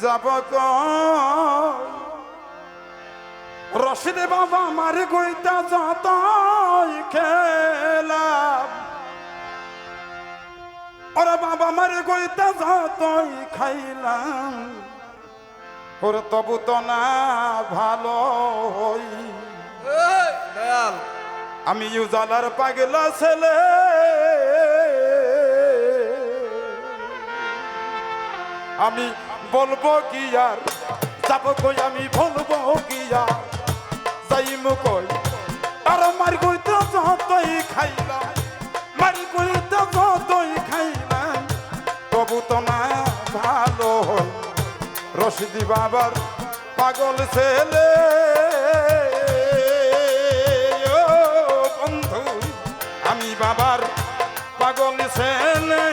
যাব রশিদে বাবা মারে গইতা যতই খেলাম ওরে বাবা মারে গইতা যতই খাইলাম ওরে তবু তো না ভালো হই আমি উজালার পাগলা ছেলে আমি বলবো কি আর যাব কই আমি বলবো কি আর যাইমু কই আর মার কইতে যতই খাইলাম মার কইতে যতই খাইলাম তবু তো না ভালো হই রশিদি বাবার পাগল ছেলে ও বন্ধু আমি বাবার পাগল ছেলে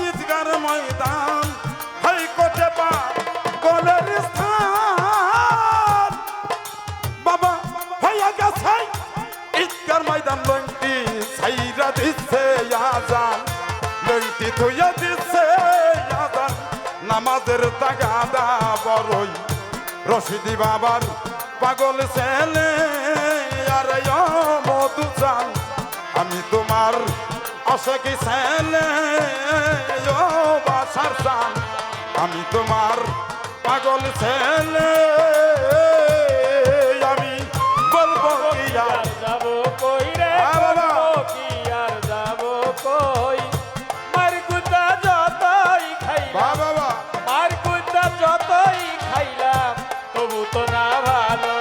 ঈদগার ময়দান হাইকোর্টে বা গোলের স্থান বাবা হইয়া গেছে ঈদগার ময়দান লংটি ছাইরা দিচ্ছে আজান লংটি ধুইয়া দিচ্ছে আজান নামাজের তাগাদা বড়ই রশিদি বাবার পাগল ছেলে আরে ও মধু চান আমি তোমার আশাকি ছেলে ও বাসার চান আমি তোমার পাগল ছেলে আমি বলবো কি আর যাব কই রে কি আর যাব কই মার গুতা যতই খাইলাম বাবা মার গুতা যতই খাইলাম তবু তো না ভালো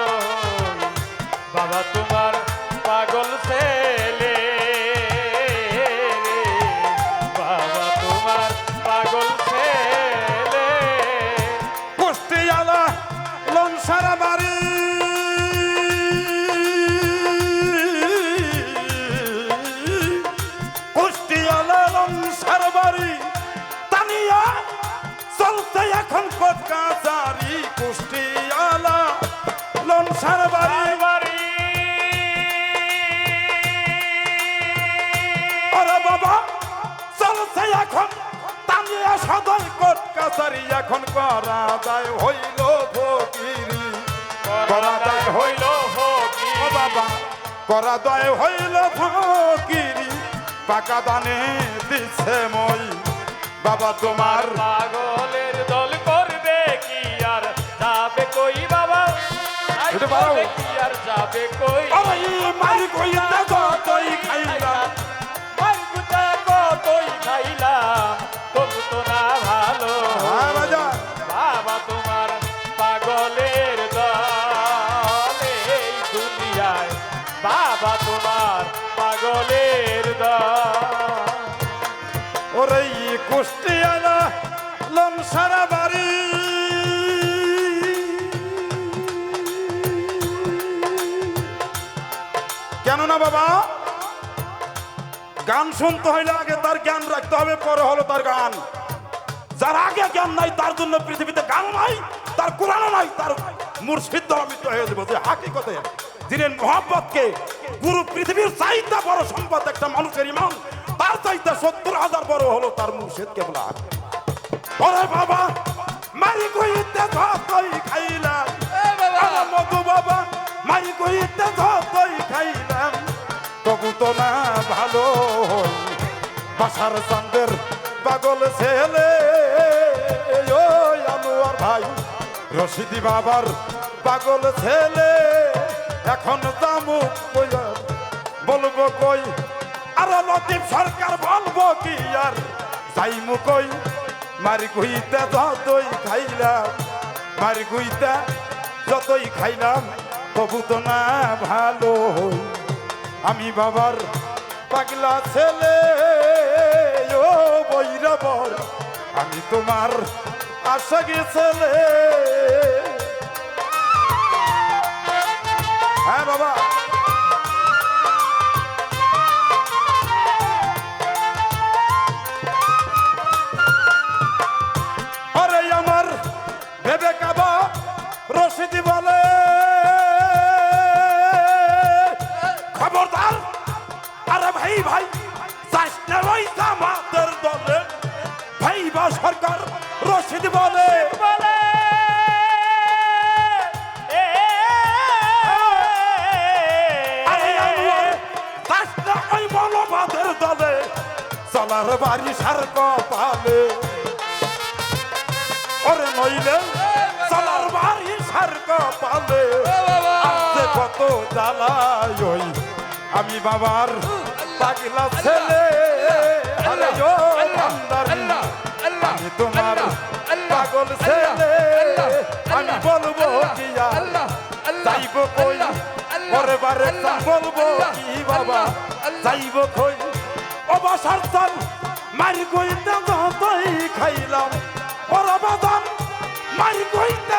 বাবা তোমার পাগল ছেলে সারা বাড়ি কুষ্টিয়ালা সারা বাড়ি তানিয়া চলতে এখন কোর্ট কাছারি কুষ্টিয়ালা লনসার বাড়ি ওরে বাবা চলছে এখন তানিয়া সদর কোর্ট কাছারি এখন করা দায় হইল ফকিরি করা দায় হইল ফকিরি ও বাবা করা দায় হইল ফকিরি পাকা দানে দিছে মই বাবা তোমার পাগলের দল করবে কি আর যাবে কই বাবা যাবে কি আর যাবে কই আরে মারি কইতে কতই খাইলাম মার গুতা কতই খাইলাম তবু তো না ভালো বাবা তোমার পাগলের দল এই দুনিয়ায় বাবা তোমার পাগলের দল ওরে কুষ্টিয়ালা লমসারা বাড়ি কেন না বাবা গান শুনতে হইলে আগে তার জ্ঞান রাখতে হবে পরে হলো তার গান যার আগে জ্ঞান নাই তার জন্য পৃথিবীতে গান নাই তার কোরআন নাই তার মুর্শিদ ধর্মিত হয়ে যাবে যে হাকিকতে দিনের মোহাম্মতকে গুরু পৃথিবীর চাইতে বড় সম্পদ একটা মানুষের ইমান তার চাইতে ৭০,০০০ বড় হলো তার মুর্শিদ কেবলা ওরে বাবা মারি কইতে যতই খাইলাম মধু বাবা মারি কইতে যতই খাইলাম তবু তো না ভালো বাসার চান্দের পাগল ছেলে ও আনোয়ার ভাই রশিদি বাবার পাগল ছেলে এখন জামু বলবো কই আর লতিফ সরকার বলবো কি আর যাইমু কই মারি কইতে যতই খাইলাম মারি কইতে যতই খাইলাম তবু তো না ভালো হই আমি বাবার পাগলা ছেলে ও বৈরবর আমি তোমার আশা গে ছেলে হ্যাঁ বাবা, আরে আমার ভেবে কাবা রশিদি বলে খবরদার, আরে ভাই ভাই যাস না ওই জামাতের দলে, ভাই বা সরকার রশিদ বলে বলে আরে আনোয়ার যাস না ওই মৌলবাদের দলে, চলার বাড়ি সার কপালে, ওরে নইলে চলার বাড়ি সার কপালে, আজকে কত জ্বালায় ওই আমি বাবার পাগলা ছেলে, আরে ও ভান্ডারি আমি তোমার পাগল ছেলে, আমি বলবো কি আর যাইব কই, ওরে বারে বলবো কি বাবা যাইব কই, অবসর চাল মারি কইতে যতই খাইলাম, ওরা বাদাম মারি কইতে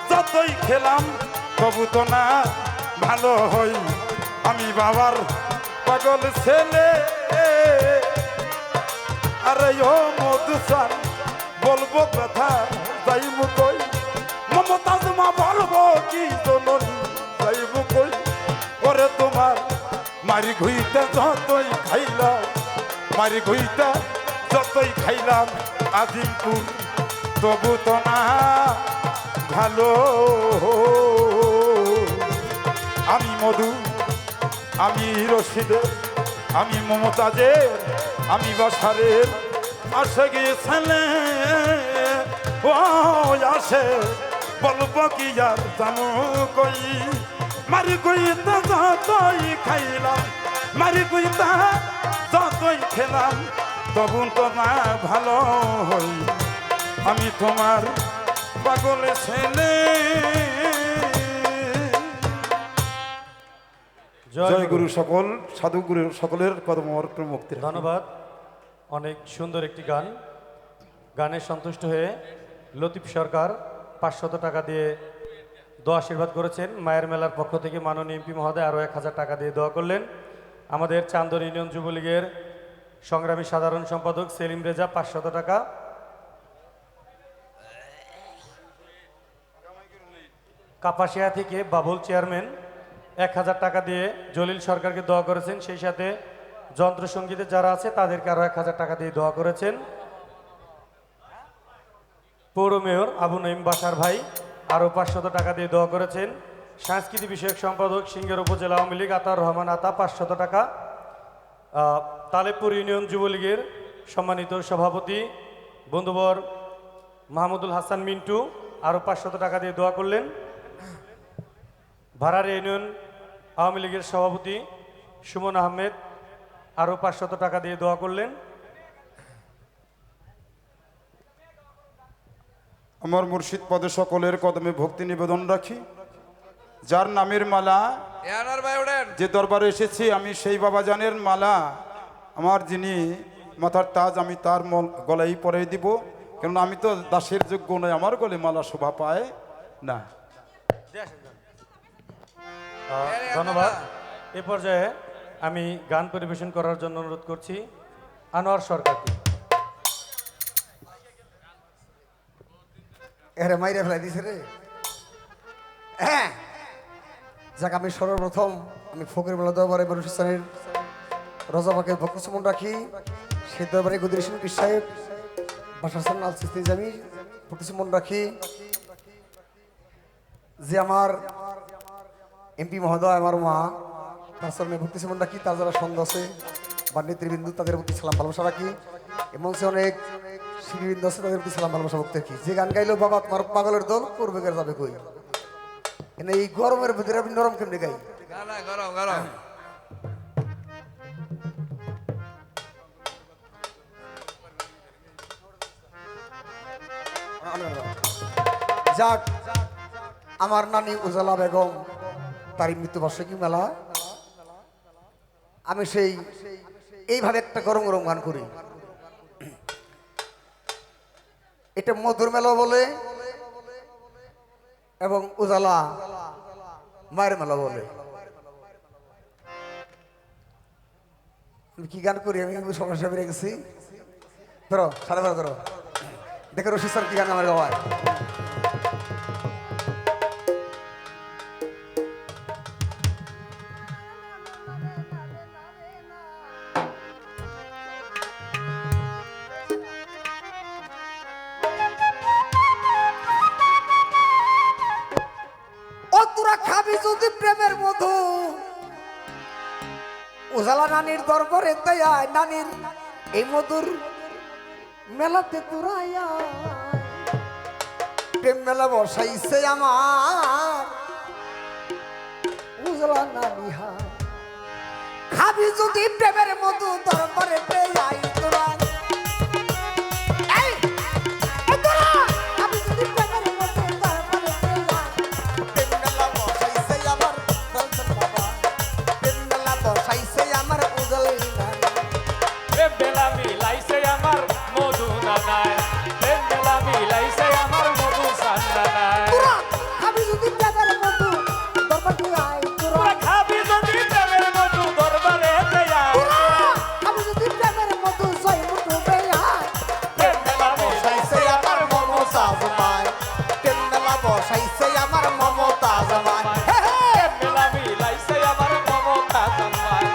যতই খেলাম, তবু তো না ভালো হই আমি বাবার পাগল ছেলে, আরে ও মধুসান বলবো কথা যাইব কই, মমতাজ মা বলবো কি জননী যাইব কই, ওরে তোমার মারি ঘুইতে যতই খাইলাম, মারি ঘুইতে যতই খাইলাম আজিমপুর, তবু তো না ভালো, আমি মধু আমি রশিদের আমি মমতাজের আমি বাসারের আসে গিয়েছিলে ও আসে বলবো কি আর জানো কই, মারি কইতে যতই খাইলাম, মারি কইতে যতই খেলাম, তবু তো না ভালো হই আমি তোমার পাগল ছেলে। জয় গুরু সকল সাধু গুরু সকলের কদম মুক্তি। ধন্যবাদ। অনেক সুন্দর একটি গান। গানে সন্তুষ্ট হয়ে লতিফ সরকার 500 টাকা দিয়ে দোয়া আশীর্বাদ করেছেন। মায়ের মেলার পক্ষ থেকে মাননীয় এমপি মহোদয় আরও 1000 টাকা দিয়ে দোয়া করলেন। আমাদের চান্দর ইউনিয়ন যুবলীগের সংগ্রামী সাধারণ সম্পাদক সেলিম রেজা 500 টাকা, কাপাসিয়া থেকে বাবুল চেয়ারম্যান 1000 টাকা দিয়ে জলিল সরকারকে দোয়া করেছেন। সেই সাথে যন্ত্রসঙ্গীতে যারা আছে তাদেরকে আরও 1000 টাকা দিয়ে দোয়া করেছেন। পৌর মেয়র আবু নঈম বাসার ভাই আরও 500 টাকা দিয়ে দোয়া করেছেন। সাংস্কৃতিক বিষয়ক সম্পাদক সিঙ্গের উপজেলা আওয়ামী লীগ আতার রহমান আতা 500 টাকা। তালেবপুর ইউনিয়ন যুবলীগের সম্মানিত সভাপতি বন্ধুবর মাহমুদুল হাসান মিন্টু আরও 500 টাকা দিয়ে দোয়া করলেন। ভাড়ার ইউনিয়ন আওয়ামী লীগের সভাপতি সুমন আহমেদ আরও 500 টাকা দিয়ে দোয়া করলেন। আমার মুর্শিদ পদে সকলের কদমে ভক্তি নিবেদন রাখি, যার নামের মালা যে দরবারে এসেছি আমি সেই বাবা জানের মালা, আমার যিনি মাথার তাজ আমি তার গলায় পরে দিব, কেন আমি তো দাসের যোগ্য নয়, আমার গলে মালা শোভা পায় না। ধন্যবাদ। এ পর্যায়ে আমি গান পরিবেশন করার জন্য অনুরোধ করছি আনোয়ার সরকারকে। এরে মাইরে ফেলাই দিছে রে। হ্যাঁ, যাক আমি সর্বপ্রথম আমি ফকির মোল্লা দরবারে বরুসানের রজাবাকে ভক্ত সমন রাখি, সেই দরবারে গদির হোসেন পীর সাহেব বাসাসান আল সিস্তি জামি ভক্ত সমন রাখি, যে আমার এমপি মহোদয় আমার মা তার সামনে ভক্তি সমন রাখি, তার যারা সন্দেহ আছে বা নেতৃবৃন্দ তাদের প্রতি সালাম ভালোবাসা রাখি, এবং সে অনেক শিল্পীবৃন্দ আছে তাদের প্রতি সালাম ভালোবাসা ভক্তি রাখি। যে গান গাইলো বাবা তোমার পাগলের দল করবে যাবে কই, এই গরমের ভিতরে আপনি নরম কেমনে গাই? গরম গরম যাক, আমার নানি উজালা বেগম তার মৃত্যুবার্ষিকী মেলা, আমি সেই এইভাবে একটা গরম গরম গান করি। এটা মধুর মেলা বলে এবং উজালা মায়ের মেলা বলে। আমি কি গান করি আমি কিন্তু সমস্যা বেড়ে গেছি ধরো সাড়ে বারো ধরো দেখো রশিদ স্যার কি গান আমার গাওয়ায় ও তোরা খাবি যদি প্রেমের মধু উজালা নানির দরবারে আয় নানির এই মধুর মেলাতে তোরা আয়। প্রেম মেলা বসাইছে আমার উজালা নানি হায় খাবি যদি প্রেমের মধু দরবারে আয় তোরা এই, এই তোরা খাবি যদি প্রেমের মধু দরবারে আয়। প্রেম মেলা বসাইছে আমার দলছন বাবা প্রেম মেলা বসাইছে আমার উজালাই নানি প্রেম মেলা মিলাইছে আমার মধু নানায় প্রেম মেলা মিলাইছে আমার মধু সান্নানায় তোরা খাবি যদি প্রেমের মধু দরবারে আয় তোরা তোরা খাবি যদি প্রেমের মধু দরবারে আয় আমি যদি প্রেমের মতো জয় মুঠো বেয়ায় প্রেম মেলা বসাইছে আমার মমতা জমায় প্রেম মেলা বসাইছে আমার মমতা জমায় প্রেম মেলা মিলাইছে আমার মমতা জামায়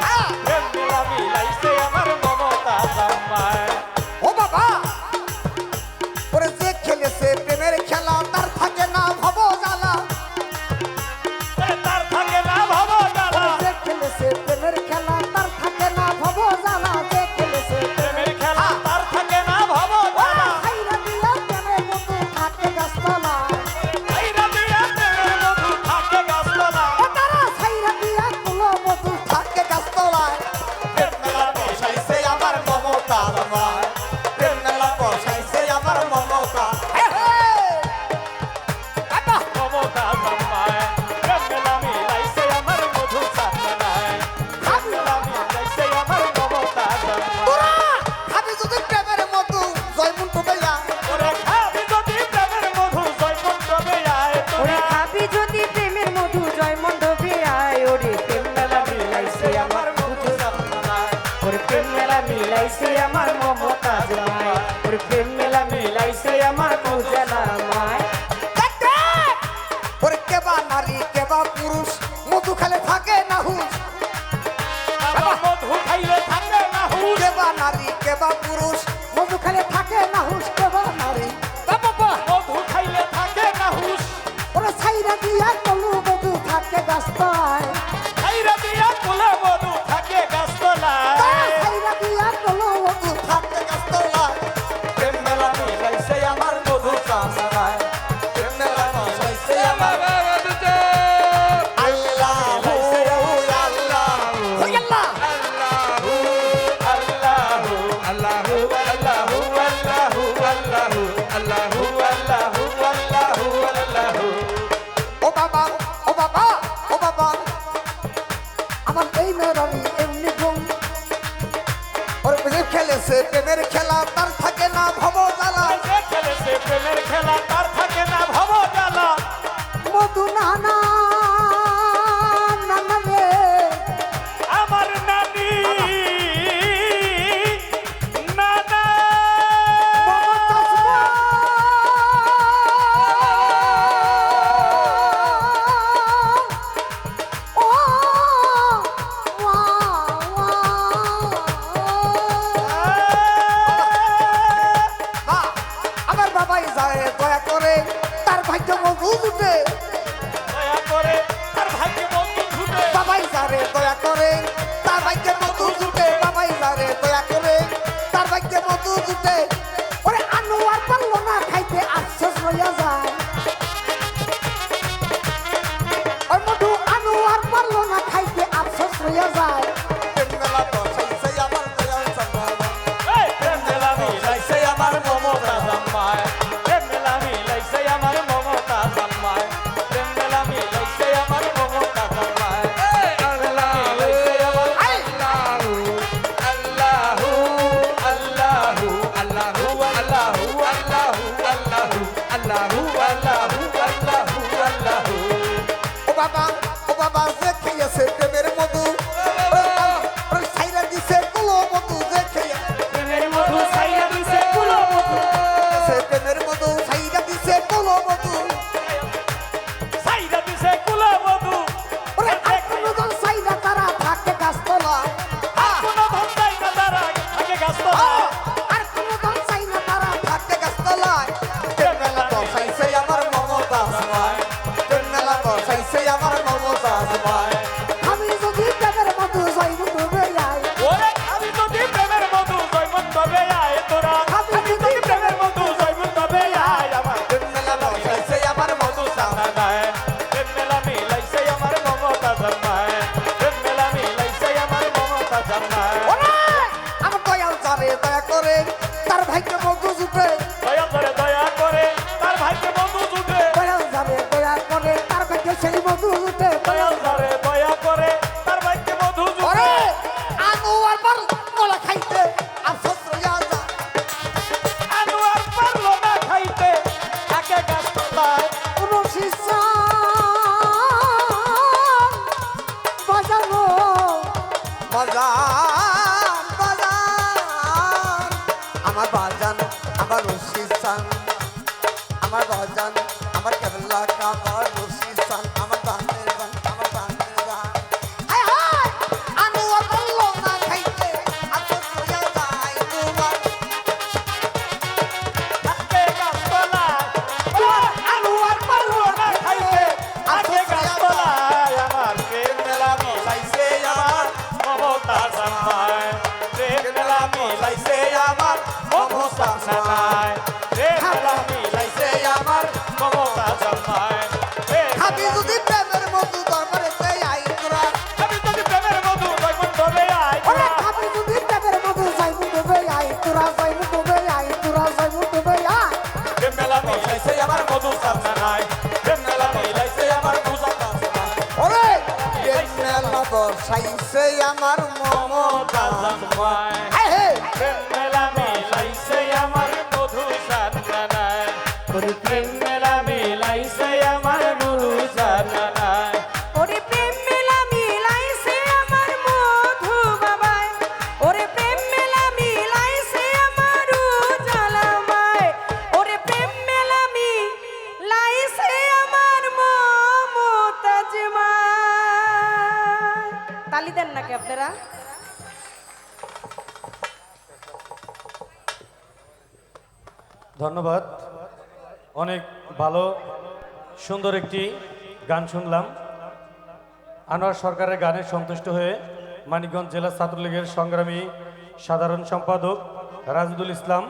প্রেম মেলা মিলাইছে আমার মমতা জামায় ও বাবা ওরে যে খেলেছে প্রেমের খেলা তার থাকে না ভব জ্বালা তার থাকে না ভব জ্বালা যে খেলেছে প্রেমের খেলা তার থাকে না ভব জ্বালা যে খেলেছে প্রেমের খেলা তার থাকে না ভব জ্বালা খাইরা দিয়া প্রেমের মতো থাকে গাছতলা আইরা দিয়া প্রেমের মধু থাকে গাছতলা ও তারা খাইরা দিয়া কুলো মতো থাকে গাছতলায় প্রেম মেলা বসাইছে আমার মমতা জমায় প্রেম মেলা বসাইছে আমার মমতা মমতা জামায় প্রেম মেলা মিলাইছে আমার মধু সান্নানায় প্রেম মেলা মিলাইছে আমার মমতা জামায় তোরা খাবি যদি প্রেমের মতো জয় মুন্টু বেয়া ওরে খাবি যদি প্রেমের মধু জয়মন্ডপে আয় ওরে তোরা খাবি যদি প্রেমের মধু জয় মণ্ডপে আয় ওরে প্রেম মেলা মিলাইছে আমার মধু সান্নানায় ওরে প্রেম মেলা মিলাইছে আমার মমতা জমায় ওরে প্রেম মেলা মিলাইছে আমার পূজা মায় ওরে কেবা নারী কেবা পুরুষ মধু খেলে থাকে না হুশ আমার মধু খাইলে থাকে না হুশ কেবা নারী কেবা পুরুষ মধু খেলে থাকে না হুশ কেবা নারী বাবা মধু খাইলে থাকে না হুশ ওরে ছাইরা দিয়া কলু মধু থাকে গাছতায় খাইরা দিয়া কোলে মধু থাকে গাছতলায় ছাইরা দিয়া কলু মধু থাকে গাছতলায় প্রেম মেলা মিলাইছে আমার মধু সান্নানায় প্রেম মেলা মিলাইছে আমার মধু আল্লাহ আল্লাহ ও বাবা ও বাবা ও বাবা আমার এই মেরানি এমনি ঘুম ওরে যে খেলেছে প্রেমের খেলা তার থাকে না ভব জ্বালা প্রেমের খেলা তার থাকে না ভব জ্বালা মধু নানা নানা রে আমার নানি নানা আমার বাবাই যায় দয়া করে তার ভাগ্য মধু দুটে দয়া করে তার ভাগ্যে বন্ধু ছুটে বাবাই যারে দয়া করে তার ভাগ্যে মধু দুটে বাবাই যারে দয়া করে তার ভাগ্যে মধু দুটে ওরে আনু আর পারলো না খাইতে আফসোস হইয়া যায় ওই মধু আনু আর পারলো না খাইতে আফসোস হইয়া যায় প্রেম মেলা বসাইছে আমার দয়াল চন্দ্রমা এই প্রেম মেলা মিলাইছে আমার মমতা জামায় প্রেম মেলা মিলাইছে আমার মমতা জামায় প্রেম মেলা মিলাইছে আমার মমতা জামায় এই আল্লাহ মিলাইছে আমার আল্লাহু আল্লাহু আল্লাহু আল্লাহু বাজান বাজান আমার বাজান আমার রশিদ চান আমার বাজান আমার কেবলা কাবার রশিদ চান আমার বানের গান আমার বানের গান আয় হায় আমি অকল্ল না খাইতে আতো সোয়া যাই তোমার আজকে গাছতলায় তোমার আলু আর পারলো না খাইতে আজকে গাছতলায় আমার প্রেম মেলা মিলাইছে আমার মমতা জামাই প্রেম মেলা মিলাইছে আমার মমতা জামাই প্রেম মেলা মিলাইছে আমার মমতা জামাই আমি যদি প্রেমের মধু দরবারেতে আই তোরা আমি যদি প্রেমের মধু দইমন তবে আই ওরে আমি যদি প্রেমের মধু যাইবু তবে আই তোরা যাইবু তবে আই তোরা যাইবু তবে আই প্রেম মেলা মিলাইছে আমার মধু জামাই প্রেম মেলা মিলাইছে আমার মধু জামাই ওরে প্রেমের বর্ষাইছে আমার মমতা জামাই হে হে প্রেম মেলা মিলাইছে আমার মধু জানানাই ওরে প্রেম মেলা মিলাইছে আমার মধু জানানাই ওরে প্রেম মেলা মিলাইছে আমার মধু বাবাই ওরে প্রেম মেলা মিলাইছে আমার উজালামাই ওরে প্রেম মেলা মিলাইছে আমার মমতাজ মাই তালি দেন নাকি আপনারা ধন্যবাদ। অনেক ভালো সুন্দর একটি গান শুনলাম। আনোয়ার সরকারের গানে সন্তুষ্ট হয়ে মানিকগঞ্জ জেলা ছাত্রলীগের সংগ্রামী সাধারণ সম্পাদক রাজিদুল ইসলাম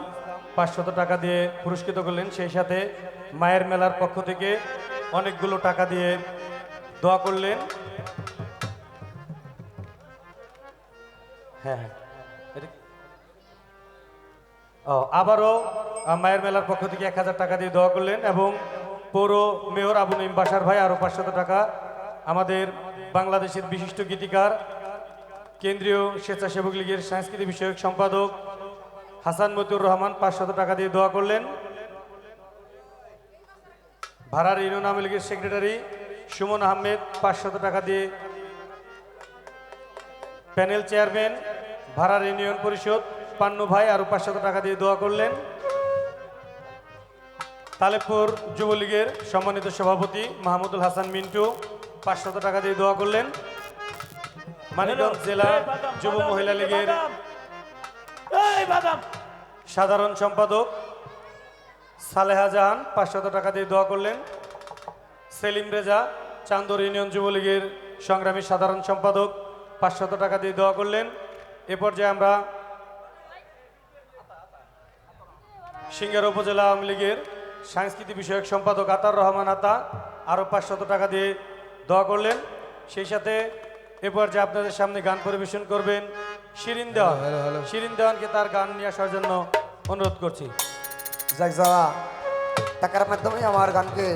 500 টাকা দিয়ে পুরস্কৃত করলেন। সেই সাথে মায়ের মেলার পক্ষ থেকে অনেকগুলো টাকা দিয়ে দোয়া করলেন। হ্যাঁ হ্যাঁ আবারও মায়ের মেলার পক্ষ থেকে 1000 টাকা দিয়ে দোয়া করলেন এবং পৌর মেয়র আবু নঈম বাশার ভাই আরও 500 টাকা, আমাদের বাংলাদেশের বিশিষ্ট গীতিকার কেন্দ্রীয় স্বেচ্ছাসেবক লীগের সংস্কৃতি বিষয়ক সম্পাদক হাসান মতিউর রহমান 500 টাকা দিয়ে দোয়া করলেন। ভাড়ার ইউনিয়ন আওয়ামী লীগের সেক্রেটারি সুমন আহমেদ 500 টাকা দিয়ে, প্যানেল চেয়ারম্যান ভাড়ার ইউনিয়ন পরিষদ পান্নু ভাই আরো 500 টাকা দিয়ে দোয়া করলেন। তালেবপুর যুবলীগের সম্মানিত সভাপতি মাহমুদুল হাসান মিন্টু 500 টাকা দিয়ে দোয়া করলেন। মানিকগঞ্জ জেলা যুব মহিলা লীগের সাধারণ সম্পাদক সালেহা জাহান 500 টাকা দিয়ে দোয়া করলেন। সেলিম রেজা চান্দর ইউনিয়ন যুবলীগের সংগ্রামী সাধারণ সম্পাদক 500 টাকা দিয়ে দোয়া করলেন। এ পর্যায়ে আমরা সিঙ্গার উপজেলা আওয়ামী লীগের সাংস্কৃতিক বিষয়ক সম্পাদক আতার রহমান আতা আরও 500 টাকা দিয়ে দোয়া করলেন। সেই সাথে এ পর্যায়ে আপনাদের সামনে গান পরিবেশন করবেন শিরিন দেওয়ান। শিরিন দেওয়ানকে তার গান নিয়ে আসার জন্য অনুরোধ করছি। যাক যারা টাকার মাধ্যমে আমার গানকে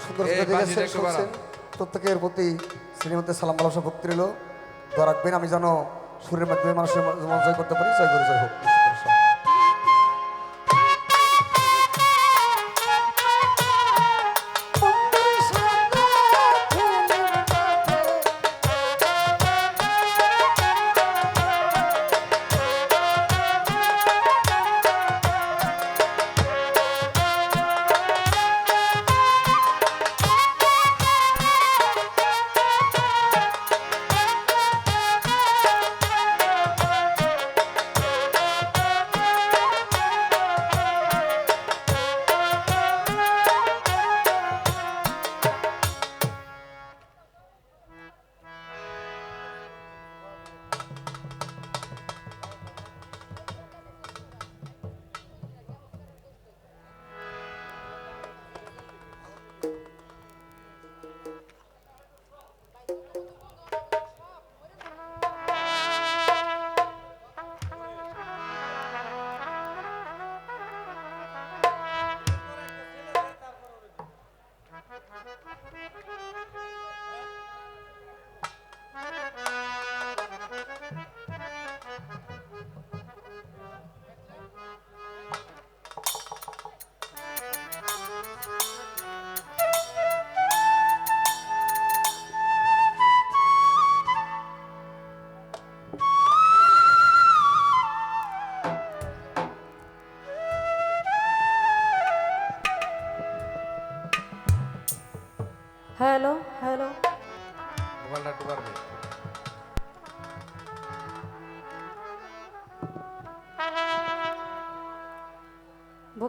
সুন্দর করে দেখেছেন, শুনছেন, প্রত্যেকের প্রতি শ্রীমতী সালাম ভালোবাসা ভক্তি রইল। দোয়া রাখবেন আমি যেন সুরের মাধ্যমে মানুষের মন জয় করতে পারি। জয় গুরু জয় হোক।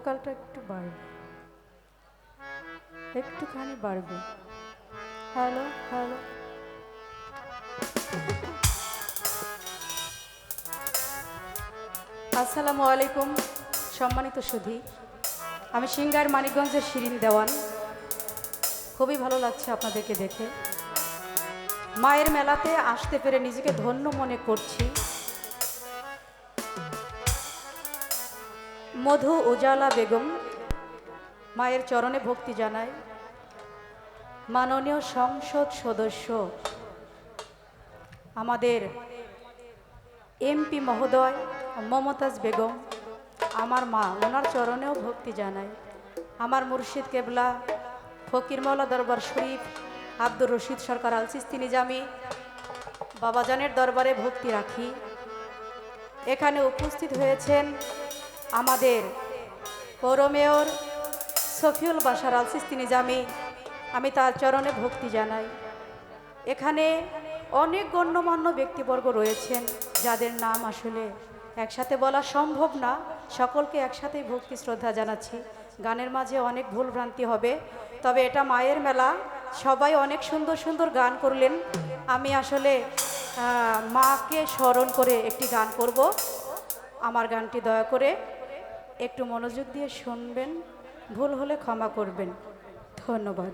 ভোকালটা একটু বাড়বে, একটুখানি বাড়বে। হ্যালো হ্যালো, আসসালামু আলাইকুম সম্মানিত সুধী, আমি সিঙ্গার মানিকগঞ্জের শিরিন দেওয়ান। খুবই ভালো লাগছে আপনাদেরকে দেখে। মায়ের মেলাতে আসতে পেরে নিজেকে ধন্য মনে করছি। মধু উজালা বেগম মায়ের চরণে ভক্তি জানায়। মাননীয় সংসদ সদস্য আমাদের এমপি মহোদয় মমতাজ বেগম, আমার মা, ওনার চরণেও ভক্তি জানাই। আমার মুর্শিদ কেবলা ফকির মওলা দরবার শরীফ আব্দুর রশিদ সরকার আল চিস্তি নিজামি বাবাজানের দরবারে ভক্তি রাখি। এখানে উপস্থিত হয়েছেন আমাদের পৌর মেয়র সফিউল বাশার আল চিস্তি নিজামি, আমি তার চরণে ভক্তি জানাই। এখানে অনেক গণ্যমান্য ব্যক্তিবর্গ রয়েছেন যাদের নাম আসলে একসাথে বলা সম্ভব না। সকলকে একসাথেই ভক্তি শ্রদ্ধা জানাচ্ছি। গানের মাঝে অনেক ভুল ভ্রান্তি হবে, তবে এটা মায়ের মেলা, সবাই অনেক সুন্দর সুন্দর গান করলেন। আমি আসলে মাকে স্মরণ করে একটি গান করব। আমার গানটি দয়া করে একটু মনোযোগ দিয়ে শুনবেন, ভুল হলে ক্ষমা করবেন। ধন্যবাদ।